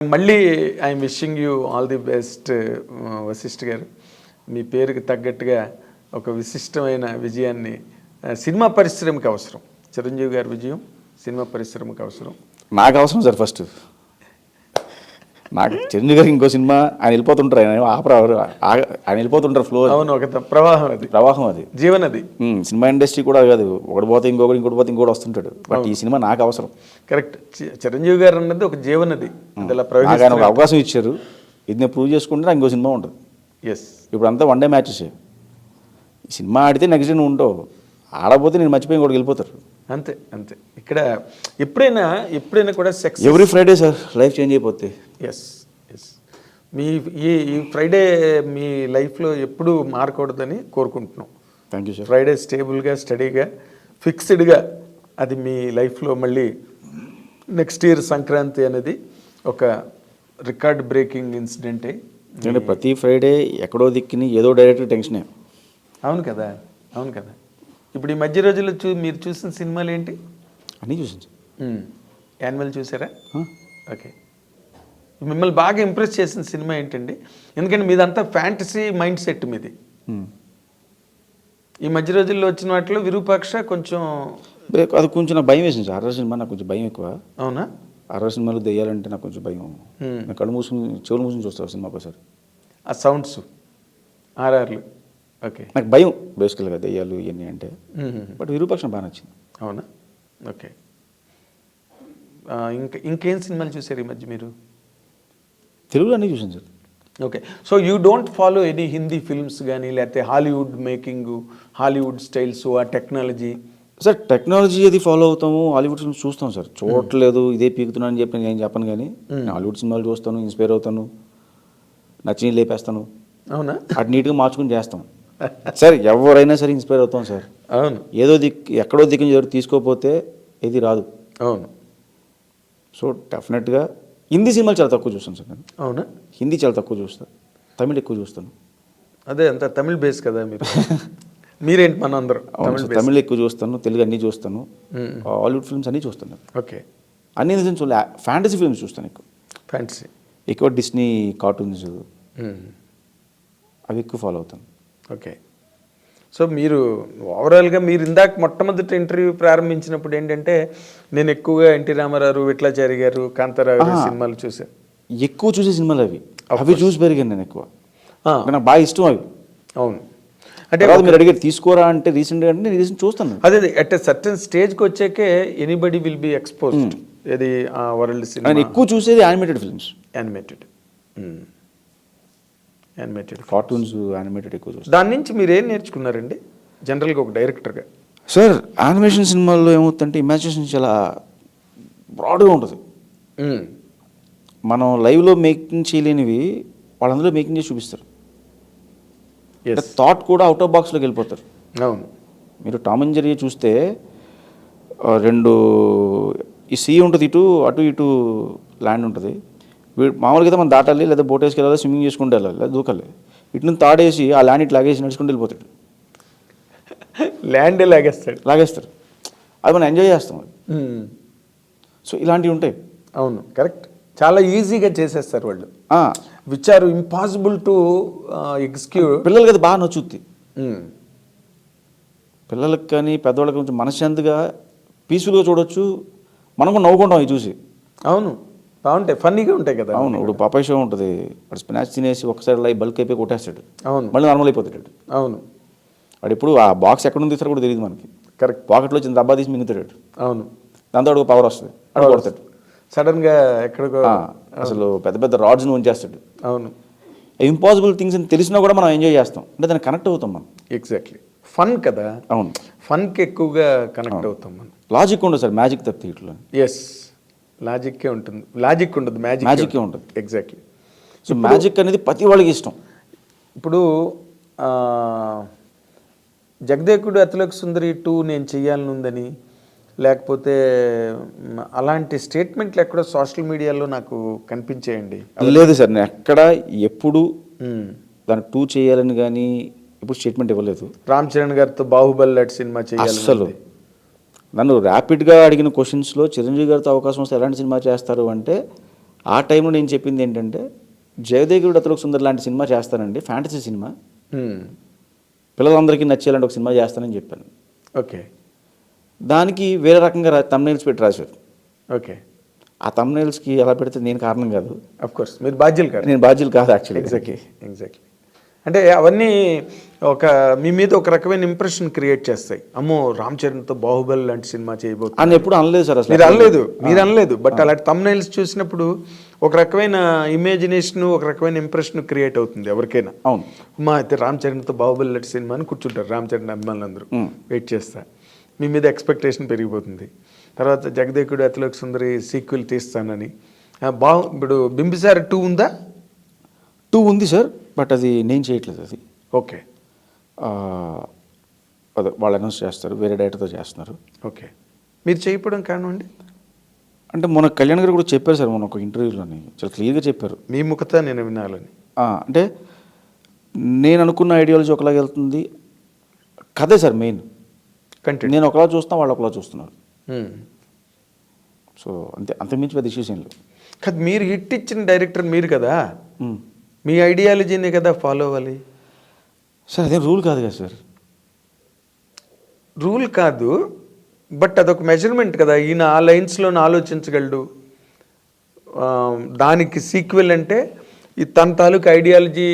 మళ్ళీ I'm wishing you all the best Vashishtha garu. మీ పేరుకి తగ్గట్టుగా ఒక విశిష్టమైన విజయాన్ని సినిమా పరిశ్రమకి అవసరం. చిరంజీవి గారి విజయం సినిమా పరిశ్రమకి అవసరం. నాకు అవసరం సార్. ఫస్ట్ నాకు చిరంజీవి గారికి ఇంకో సినిమా ఆయన వెళ్ళిపోతుంటారు, ఆయన వెళ్ళిపోతుంటారు ఫ్లో. అవును, ఒక ప్రవాహం అది జీవనది. సినిమా ఇండస్ట్రీ కూడా కాదు, ఒకటి పోతే ఇంకోటి పోతే ఇంకోటి వస్తుంటాడు. బట్ ఈ సినిమా నాకు అవసరం. కరెక్ట్. చిరంజీవి గారు అన్నది ఒక జీవనది. ఆయన ఒక అవకాశం ఇచ్చారు, ఇది నేను ప్రూవ్ చేసుకుంటే నాకు ఇంకో సినిమా ఉంటుంది. ఎస్. ఇప్పుడు అంతా వన్ డే మ్యాచెస్. ఈ సినిమా ఆడితే నెక్స్ట్ డే నువ్వు ఉండవు, ఆడపోతే నేను మర్చిపోయి ఇంకోటి వెళ్ళిపోతారు. అంతే అంతే. ఇక్కడ ఎప్పుడైనా కూడా sex every Friday sir life change అయిపోతే. Yes yes. మీ ఈ ఫ్రైడే మీ లైఫ్లో ఎప్పుడూ మారకూడదని కోరుకుంటున్నాం. Thank you sir. ఫ్రైడే స్టేబుల్గా స్టడీగా ఫిక్స్డ్గా అది మీ లైఫ్లో మళ్ళీ నెక్స్ట్ ఇయర్ సంక్రాంతి అనేది ఒక రికార్డ్ బ్రేకింగ్ ఇన్సిడెంటే. అంటే ప్రతి ఫ్రైడే ఎక్కడో దిక్కుని ఏదో డైరెక్టర్ టెన్షనే. అవును కదా, అవును కదా. ఇప్పుడు ఈ మధ్య రోజుల్లో మీరు చూసిన సినిమాలు ఏంటి? అన్నీ చూసాను సార్. యాన్యువల్ చూసారా? ఓకే. మిమ్మల్ని బాగా ఇంప్రెస్ చేసిన సినిమా ఏంటండి? ఎందుకంటే మీదంతా ఫ్యాంటసీ మైండ్ సెట్ మీది. ఈ మధ్య రోజుల్లో వచ్చిన వాటిలో విరూపాక్ష కొంచెం అది కొంచెం నాకు భయం వేసింది సార్. హర్రర్ సినిమా నాకు కొంచెం భయం ఎక్కువ. అవునా? హర్రర్ సినిమాలు దెయ్యాలంటే నాకు కొంచెం భయం. నేను కళ్ళు మూసుకుని చెవులు మూసుకుని చూస్తాను సినిమా ఒకసారి. ఆ సౌండ్స్ ఆర్ఆర్లు. ఓకే. నాకు భయం బేసికల్గా దెయ్యాలు ఇవన్నీ అంటే. బట్ విరూపాక్షం బాగా నచ్చింది. అవునా? ఓకే. ఇంకేం సినిమాలు చూసారు ఈ మధ్య మీరు? తెలుగులో అన్నీ చూసాను sir. Okay. So you don't follow any Hindi films కానీ, లేకపోతే హాలీవుడ్ మేకింగ్, హాలీవుడ్ స్టైల్స్, ఆ టెక్నాలజీ? సార్ టెక్నాలజీ అది ఫాలో అవుతాము, హాలీవుడ్ సినిమాస్ చూస్తాం సార్. చూడట్లేదు ఇదే పీకుతున్నాను అని చెప్పి నేను చెప్పను, కానీ హాలీవుడ్ సినిమాలు చూస్తాను, ఇన్స్పైర్ అవుతాను, నచ్చి లేపేస్తాను. అవునా? అటు నీట్గా మార్చుకుని చేస్తాం సార్. ఎవరైనా సరే ఇన్స్పైర్ అవుతాం సార్. అవును. ఏదో ఎక్కడో దిక్కు తీసుకోకపోతే ఏది రాదు. అవును. సో డెఫినెట్గా హిందీ సినిమాలు చాలా తక్కువ చూస్తాను సార్ నేను. అవునా? హిందీ చాలా తక్కువ చూస్తాను, తమిళ్ ఎక్కువ చూస్తాను. అదే అంత తమిళ్ బేస్ కదా మీరు. మీరేంటి మన అందరూ తమిళ్ ఎక్కువ చూస్తాను, తెలుగు అన్నీ చూస్తాను, హాలీవుడ్ ఫిల్మ్స్ అన్నీ చూస్తాను. ఓకే. అన్ని ఫ్యాంటసీ ఫిల్మ్స్ చూస్తాను ఎక్కువ. ఫ్యాంటసీ ఎక్కువ డిస్నీ కార్టూన్స్ అవి ఎక్కువ ఫాలో అవుతాను. ఓకే. సో మీరు ఓవరాల్గా మీరు ఇందాక మొట్టమొదటి ఇంటర్వ్యూ ప్రారంభించినప్పుడు ఏంటంటే నేను ఎక్కువగా ఎన్టీ రామారావు, విట్లాచారి గారు, కాంతారావు సినిమాలు చూసాను. ఎక్కువ చూసే సినిమాలు అవి చూసి పెరిగాను నేను ఎక్కువ. నాకు బాగా ఇష్టం అవి. అవును. అంటే మీరు అడిగారు తీసుకోరా అంటే రీసెంట్గా అంటే నేను రీసెంట్ చూస్తాను. అదే అట్ ఎ సర్టన్ స్టేజ్కి వచ్చాకే ఎనీబడి విల్ బి ఎక్స్పోజ్డ్. ఇది వరల్డ్ సినిమా. నేను ఎక్కువ చూసేది animated films. Animated cartoons, animated ఎక్కువ చూస్తాను. దాని నుంచి మీరు ఏం నేర్చుకున్నారండి జనరల్గా ఒక డైరెక్టర్గా? సార్ యానిమేషన్ సినిమాల్లో ఏమవుతుందంటే ఇమాజినేషన్ చాలా బ్రాడ్గా ఉంటుంది. మనం లైవ్లో మేకింగ్ చేయలేనివి వాళ్ళందరూ మేకింగ్ చేసి చూపిస్తారు. థాట్ కూడా అవుట్ ఆఫ్ బాక్స్లోకి వెళ్ళిపోతారు. అవును. మీరు టామ్ అండ్ జెర్రీ చూస్తే రెండు ఈ సీ ఉంటుంది, అటు ఇటు ల్యాండ్ ఉంటుంది. మామూలుగా అయితే మనం దాటాలి, లేదా బోట్ వేసుకెళ్ళాలి, స్విమ్మింగ్ చేసుకుంటూ వెళ్ళాలి, లేదా దూకాలి. ఇటు నుంచి తాడేసి ఆ ల్యాండ్ ఇటు లాగేసి నడుచుకుంటూ వెళ్ళిపోతాడు. ల్యాండ్ లాగేస్తారు. అది మనం ఎంజాయ్ చేస్తాం. సో ఇలాంటివి ఉంటాయి. అవును, కరెక్ట్. చాలా ఈజీగా చేసేస్తారు వాళ్ళు, which are impossible to execute. పిల్లలకి అది బాగా నచ్చుద్ది. పిల్లలకి కానీ పెద్దవాళ్ళకి కొంచెం మనశ్శాంతిగా పీస్ఫుల్గా చూడొచ్చు. మనం కూడా నవ్వుకుంటాం అవి చూసి. అవును, బాగుంటాయి, ఫన్నీగా ఉంటాయి కదా. అవును. ఇప్పుడు పాపాయ్ షో ఉంటుంది, వాడు స్పినాచ్ తినేసి ఒకసారి అలా బల్క్ అయిపోయి కొట్టేస్తాడు. అవును. మళ్ళీ నార్మల్ అయిపోతాడు. అవును. వాడు ఎప్పుడు ఆ బాక్స్ ఎక్కడ ఉంది తీస్తారో కూడా తెలియదు మనకి. కరెక్ట్. పాకెట్లో వచ్చిన డబ్బా తీసి మింగుతాడు. అవును. దాంతో అడుగు పవర్ వస్తుంది, అడుగు కొడతాడు సడన్గా ఎక్కడికో. అసలు పెద్ద పెద్ద రాడ్స్ని ఉంచేస్తాడు. అవును. ఇంపాసిబుల్ థింగ్స్ అని తెలిసినా కూడా మనం ఎంజాయ్ చేస్తాం, అంటే దాన్ని కనెక్ట్ అవుతాం మనం. ఎగ్జాక్ట్లీ. ఫన్ కదా. అవును, ఫన్కి ఎక్కువగా కనెక్ట్ అవుతాం మనం. లాజిక్ ఉండదు సార్, మ్యాజిక్ తప్పితే ఇట్లా. ఎస్, లాజిక్కే ఉంటుంది. లాజిక్ ఉండదు, మ్యాజిక్కే ఉంటుంది. ఎగ్జాక్ట్లీ. సో మ్యాజిక్ అనేది ప్రతి వాళ్ళకి ఇష్టం. ఇప్పుడు జగదేకుడు అతిలోక సుందరి 2 నేను చెయ్యాలని ఉందని, లేకపోతే అలాంటి స్టేట్మెంట్లు ఎక్కడో సోషల్ మీడియాలో నాకు కనిపించేయండి. లేదు సార్, నేను ఎక్కడ ఎప్పుడు దాన్ని 2 చేయాలని కానీ ఎప్పుడు స్టేట్మెంట్ ఇవ్వలేదు. రామ్ చరణ్ గారితో బాహుబలి లాంటి సినిమా చేయాలి అసలు. నన్ను ర్యాపిడ్గా అడిగిన క్వశ్చన్స్లో చిరంజీవి గారితో అవకాశం వస్తే ఎలాంటి సినిమా చేస్తారు అంటే ఆ టైంలో నేను చెప్పింది ఏంటంటే జయదేవుడు అతలోక సుందర్ లాంటి సినిమా చేస్తానండి, ఫ్యాంటసీ సినిమా, పిల్లలందరికీ నచ్చేలాంటి ఒక సినిమా చేస్తానని చెప్పాను. ఓకే. దానికి వేరే రకంగా తమ్నైల్స్ పెట్టి రాశారు. ఓకే. ఆ తమ్నైల్స్కి ఎలా పెడితే నేను కారణం కాదు, అఫ్ కోర్స్ మీరు బాధ్యులు కాదు. నేను బాధ్యులు కాదు యాక్చువల్లీ. ఎగ్జాక్ట్లీ. అంటే అవన్నీ ఒక మీ మీద ఒక రకమైన ఇంప్రెషన్ క్రియేట్ చేస్తాయి. అమ్మో రామ్ చరణ్తో బాహుబలి లాంటి సినిమా చేయబోతుంది అని ఎప్పుడు అనలేదు సార్ అసలు. మీరు అనలేదు. బట్ అలాంటి తమ్నైల్స్ చూసినప్పుడు ఒక రకమైన ఇమేజినేషన్, ఒక రకమైన ఇంప్రెషన్ క్రియేట్ అవుతుంది ఎవరికైనా. అవును. మా అయితే రామ్ చరణ్తో బాహుబలి లాంటి సినిమా అని కూర్చుంటారు రామ్ చరణ్ అభిమానులందరూ వెయిట్ చేస్తా. మీ మీద ఎక్స్పెక్టేషన్ పెరిగిపోతుంది. తర్వాత జగదేకుడు అతిలోక సుందరి సీక్వెల్ తీస్తానని. ఇప్పుడు బింబిసార 2 ఉందా? 2 ఉంది సార్, బట్ అది నేను చేయట్లేదు. అది ఓకే. అదే వాళ్ళు అనౌన్స్ చేస్తారు, వేరే డైరెక్టర్తో చేస్తున్నారు. ఓకే. మీరు చేయకపోవడం కారణం అండి? అంటే మన కళ్యాణ్ గారు కూడా చెప్పారు సార్, మన ఒక ఇంటర్వ్యూలోని చాలా క్లియర్గా చెప్పారు. మీ ముఖత నేను వినాలని. అంటే నేను అనుకున్న ఐడియాలజీ ఒకలాగా వెళ్తుంది, కథే సార్ మెయిన్ కంటెంట్. నేను ఒకలా చూస్తాను, వాళ్ళు ఒకలా చూస్తున్నారు. సో అంతకుమించి పెద్ద ఇష్యూస్ ఏం లేవు. కదా మీరు హిట్ ఇచ్చిన డైరెక్టర్ మీరు కదా, మీ ఐడియాలజీనే కదా ఫాలో అవ్వాలి సార్. అదే రూల్ కాదు కదా సార్. రూల్ కాదు, బట్ అదొక మెజర్మెంట్ కదా. ఈయన ఆ లైన్స్లోనే ఆలోచించగలడు, దానికి సీక్వెల్ అంటే ఈ తన తాలూకు ఐడియాలజీ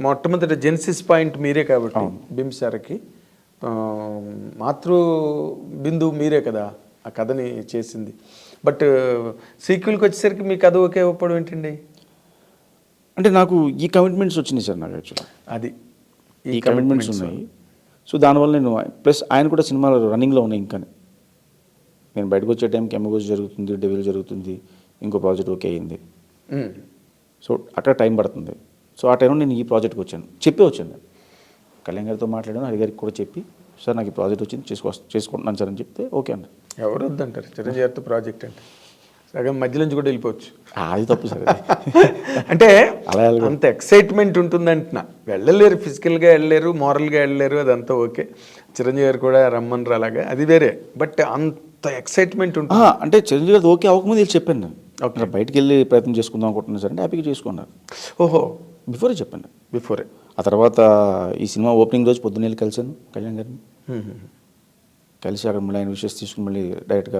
మొట్టమొదటి జెన్సిస్ పాయింట్ మీరే కాబట్టి బింబిసారకి మాతృ బిందు మీరే కదా ఆ కథని చేసింది. బట్ సీక్వెల్కి వచ్చేసరికి మీ కథ ఒకే ఒప్పడం ఏంటండి? అంటే నాకు ఈ కమిట్మెంట్స్ వచ్చినాయి సార్, నాకు యాక్చువల్లీ అది ఈ కమిట్మెంట్స్ ఉన్నాయి. సో దానివల్ల నేను ప్లస్ ఆయన కూడా సినిమాలు రన్నింగ్లో ఉన్నాయి. ఇంకా నేను బయటకు వచ్చే టైంకి ఎమ్మగోజ్ జరుగుతుంది, డెవిల్ జరుగుతుంది, ఇంకో ప్రాజెక్ట్ ఓకే అయింది. సో అక్కడ టైం పడుతుంది. సో ఆ టైంలో నేను ఈ ప్రాజెక్ట్కి వచ్చాను, చెప్పే వచ్చాను. కళ్యాణ్ గారితో మాట్లాడాను, హరిగారికి కూడా చెప్పి సార్ నాకు ఈ ప్రాజెక్ట్ వచ్చింది, చేసుకుంటున్నాను సార్ అని చెప్తే ఓకే అన్న. ఎవరు వద్దంటారు చిరంజీవి గారితో ప్రాజెక్ట్ అంటే? సగం మధ్య నుంచి కూడా వెళ్ళిపోవచ్చు. అది తప్పు సార్. అంటే అలా అంత ఎక్సైట్మెంట్ ఉంటుందంటున్నా. వెళ్ళలేరు, ఫిజికల్గా వెళ్ళలేరు, మోరల్గా వెళ్ళలేరు, అదంతా ఓకే. చిరంజీవి గారు కూడా రమ్మన్నారు అలాగా, అది వేరే. బట్ అంత ఎక్సైట్మెంట్ ఉంటుంది. అంటే చిరంజీవి గారు ఓకే అవ్వకముందు వెళ్ళి చెప్పాను నేను, ఓకే బయటికి వెళ్ళి ప్రయత్నం చేసుకుందాం అనుకుంటున్నాను సార్ అంటే హ్యాపీగా చేసుకున్నారు. ఓహో, బిఫోరే చెప్పాను. బిఫోరే. ఆ తర్వాత ఈ సినిమా ఓపెనింగ్ రోజు పొద్దున్న వెళ్ళి కలిశాను కళ్యాణ్ గారిని. కలిసి అక్కడ మళ్ళీ ఆయన విషయస్ తీసుకుని మళ్ళీ డైరెక్ట్గా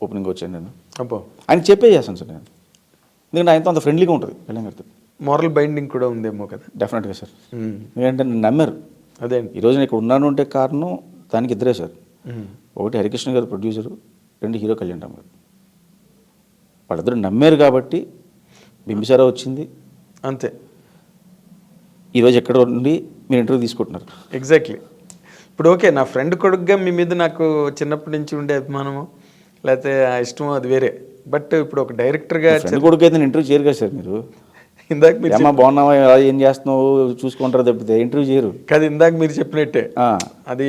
ఓపెనింగ్ వచ్చాను నేను. అబ్బో, ఆయన చెప్పే చేస్తాను సార్ నేను, ఎందుకంటే ఆయనతో అంత ఫ్రెండ్లీగా ఉంటుంది కళ్యాణ్ గారితో. మోరల్ బైండింగ్ కూడా ఉందేమో కదా. డెఫినెట్గా సార్. ఎందుకంటే నన్ను నమ్మారు. అదే ఈరోజు నేను ఇక్కడ ఉన్నాను అంటే కారణం దానికి ఇద్దరే సార్. ఒకటి హరికృష్ణ గారు ప్రొడ్యూసరు, 2 హీరో కళ్యాణ్ రామ్ గారు. వాళ్ళిద్దరు నమ్మారు కాబట్టి బింబిసార వచ్చింది. అంతే. ఈరోజు ఎక్కడ ఉండి మీరు ఇంటర్వ్యూ తీసుకుంటున్నారు. ఎగ్జాక్ట్లీ. ఇప్పుడు ఓకే, నా ఫ్రెండ్ కొడుకుగా మీ మీద నాకు చిన్నప్పటి నుంచి ఉండే అభిమానము లేకపోతే ఇష్టమో అది వేరే. బట్ ఇప్పుడు ఒక డైరెక్టర్గా ఫ్రెండ్ కొడుకు అయితే ఇంటర్వ్యూ చేయరు కదా సార్ మీరు. ఇందాక మీరు ఏమా బాగున్నావా, ఏం చేస్తున్నావు చూసుకుంటారు తప్పితే ఇంటర్వ్యూ చేయరు కదా. ఇందాక మీరు చెప్పినట్టే అది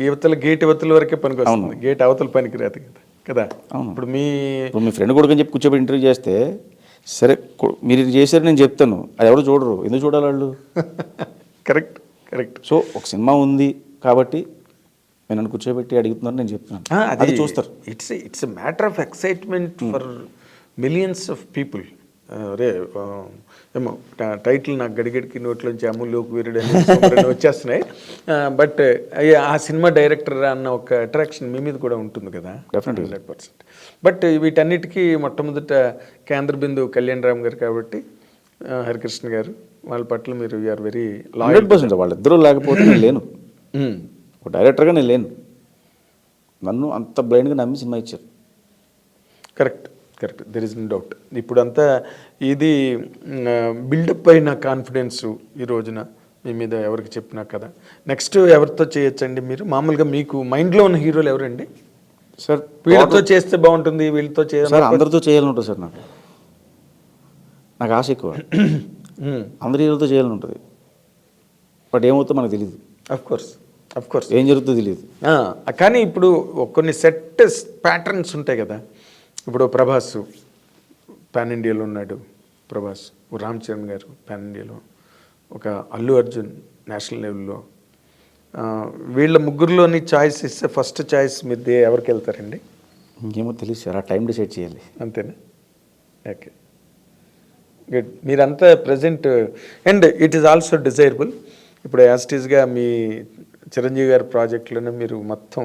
యువతల గేట్ యువతల వరకే పనికి వస్తుంది, గేట్ అవతల పనికి రాదు కదా. ఇప్పుడు మీ ఫ్రెండ్ కొడుకు అని చెప్పి కూర్చోబెట్టి ఇంటర్వ్యూ చేస్తే సరే మీరు ఇది చేశారు నేను చెప్తాను, అది ఎవరు చూడరు, ఎందుకు చూడాలి వాళ్ళు? Correct correct. సో ఒక సినిమా ఉంది కాబట్టి నేను నన్ను కూర్చోబెట్టి అడుగుతున్నాను, నేను చెప్తున్నాను, అది చూస్తారు. It's matter of excitement for millions of people. అరే ఏమో టైటిల్ నాకు గడిగడికి నోట్లోంచి అమూల్లోకి వీరుడు అని వచ్చేస్తున్నాయి. బట్ ఆ సినిమా డైరెక్టర్ అన్న ఒక అట్రాక్షన్ మీ మీద కూడా ఉంటుంది కదా. డెఫినెట్లీ 100%. బట్ వీటన్నిటికీ మొట్టమొదట కేంద్ర బిందువు కళ్యాణ్ రామ్ గారు కాబట్టి హరికృష్ణ గారు వాళ్ళ పట్ల మీరు యూఆర్ వెరీ 100%. వాళ్ళిద్దరూ లేకపోతే నేను లేను, ఒక డైరెక్టర్గా నేను లేను. నన్ను అంత బ్లైండ్గా నమ్మి సినిమా ఇచ్చారు. Correct correct, there is no doubt. ఇప్పుడంతా ఇది బిల్డప్ అయిన కాన్ఫిడెన్స్ ఈ రోజున మీ మీద ఎవరికి చెప్పినా కదా. నెక్స్ట్ ఎవరితో చేయొచ్చండి మీరు? మామూలుగా మీకు మైండ్లో ఉన్న హీరోలు ఎవరండి సార్? వీళ్ళతో చేస్తే బాగుంటుంది, వీళ్ళతో చేయాలి సార్, అందరితో చేయాలని ఉంటుంది సార్. నాకు ఆశ ఎక్కువ, అందరి హీరోలతో చేయాలని ఉంటుంది. బట్ ఏమవుతుందో మనకు తెలియదు. అఫ్ కోర్స్ ఏం జరుగుతుందో తెలియదు. కానీ ఇప్పుడు కొన్ని సెట్ ప్యాటర్న్స్ ఉంటాయి కదా. ఇప్పుడు ప్రభాస్ పాన్ ఇండియాలో ఉన్నాడు, ప్రభాస్. రామ్ చరణ్ గారు పాన్ ఇండియాలో, ఒక అల్లు అర్జున్ నేషనల్ లెవెల్లో. వీళ్ళ ముగ్గురులోని చాయిస్ ఇస్తే ఫస్ట్ చాయిస్ మీరు ఎవరికి వెళ్తారండి? ఇంకేమో తెలియదు సార్, ఆ టైం డిసైడ్ చేయాలి. అంతేనా? Okay, good. మీరంతా present and it is also desirable. ఇప్పుడు యాస్టీస్గా మీ చిరంజీవి గారి ప్రాజెక్టులను మీరు మొత్తం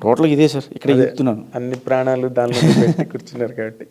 టోటల్గా ఇదే సార్, ఇక్కడ అదే, చెప్తున్నాను. అన్ని ప్రాణాలు దానిలో పెట్టి కూర్చున్నారు కాబట్టి